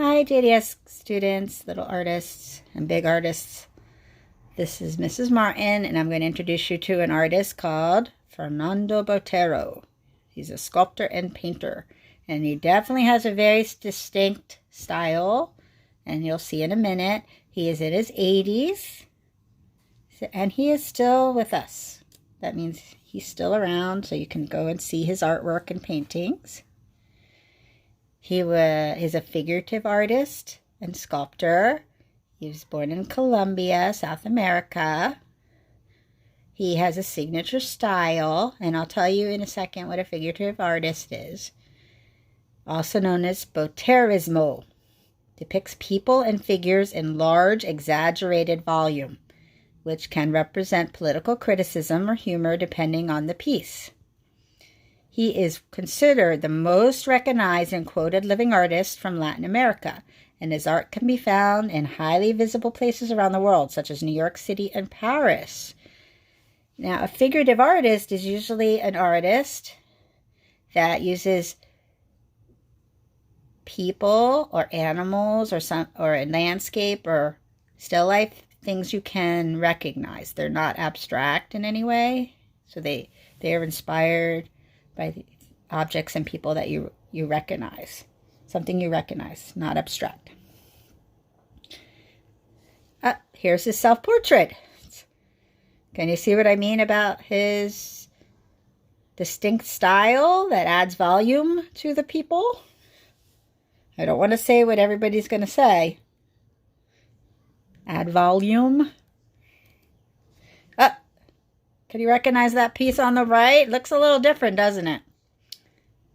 Hi, JDS students, little artists, and big artists. This is Mrs. Martin, and I'm going to introduce you to an artist called Fernando Botero. He's a sculptor and painter, and he definitely has a very distinct style, and you'll see in a minute. He is in his 80s, and he is still with us. That means he's still around, so you can go and see his artwork and paintings. He is a figurative artist and sculptor. He was born in Colombia, South America. He has a signature style, and I'll tell you in a second what a figurative artist is. Also known as Boterismo. Depicts people and figures in large, exaggerated volume, which can represent political criticism or humor depending on the piece. He is considered the most recognized and quoted living artist from Latin America, and his art can be found in highly visible places around the world, such as New York City and Paris. Now, a figurative artist is usually an artist that uses people or animals or a landscape or still life, things you can recognize. They're not abstract in any way, so they are inspired by the objects and people that you recognize. Something you recognize, not abstract. Here's his self-portrait. Can you see what I mean about his distinct style that adds volume to the people? I don't want to say what everybody's going to say. Add volume. Can you recognize that piece on the right? Looks a little different, doesn't it?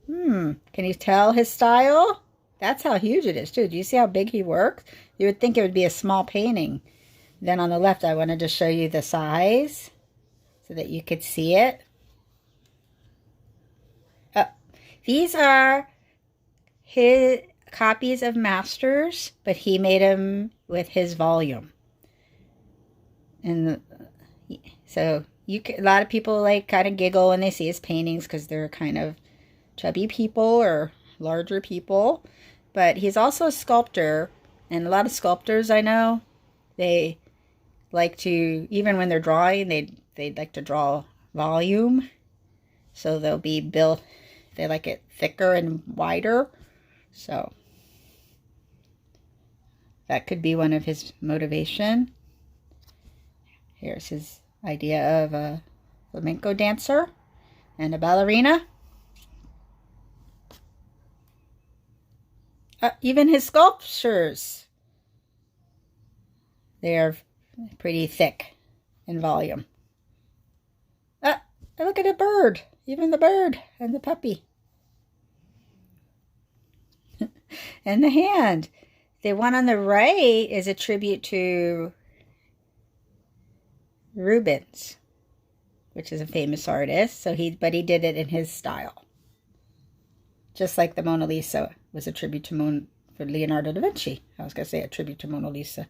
Can you tell his style? That's how huge it is, too. Do you see how big he works? You would think it would be a small painting. Then on the left, I wanted to show you the size so that you could see it. These are his copies of masters, but he made them with his volume. And so a lot of people kind of giggle when they see his paintings because they're kind of chubby people or larger people. But he's also a sculptor, and a lot of sculptors I know, they like to, even when they're drawing, they like to draw volume. So they'll be built, they like it thicker and wider. So that could be one of his motivation. Here's his idea of a flamenco dancer and a ballerina. Even his sculptures, they are pretty thick in volume. Look at a bird, even the bird and the puppy. And the hand. The one on the right is a tribute to Rubens, which is a famous artist. But he did it in his style. Just like the Mona Lisa was a tribute to for Leonardo da Vinci. I was going to say a tribute to Mona Lisa.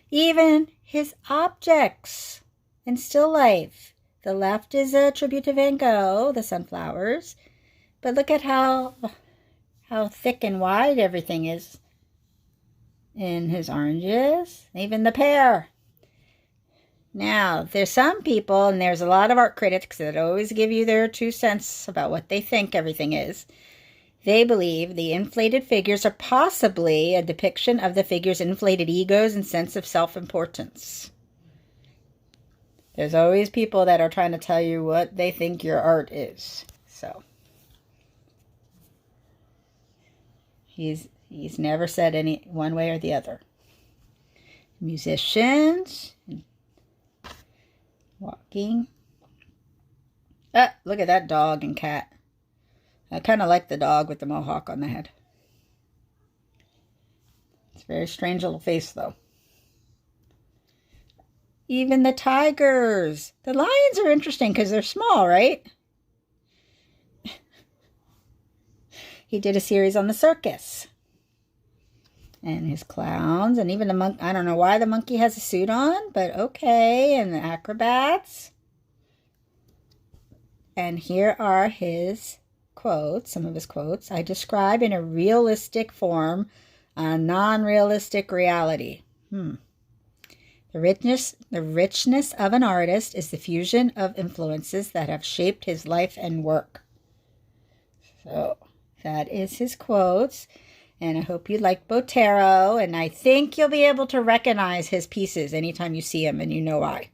Even his objects in still life. The left is a tribute to Van Gogh, the sunflowers. But look at how thick and wide everything is in his oranges. Even the pear. Now, there's some people, and there's a lot of art critics that always give you their 2 cents about what they think everything is. They believe the inflated figures are possibly a depiction of the figure's inflated egos and sense of self-importance. There's always people that are trying to tell you what they think your art is. So, he's never said any one way or the other. Musicians. Walking. Look at that dog and cat. I kind of like the dog with the mohawk on the head. It's a very strange little face, though. Even the tigers. The lions are interesting because they're small, right? He did a series on the circus. And his clowns, and even the monkey. I don't know why the monkey has a suit on, but okay. And the acrobats. And here are his quotes, some of his quotes, I describe in a realistic form a non-realistic reality. The richness of an artist is the fusion of influences that have shaped his life and work. So that is his quotes. And I hope you like Botero. And I think you'll be able to recognize his pieces anytime you see him, and you know why.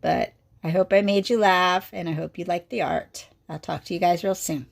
But I hope I made you laugh, and I hope you like the art. I'll talk to you guys real soon.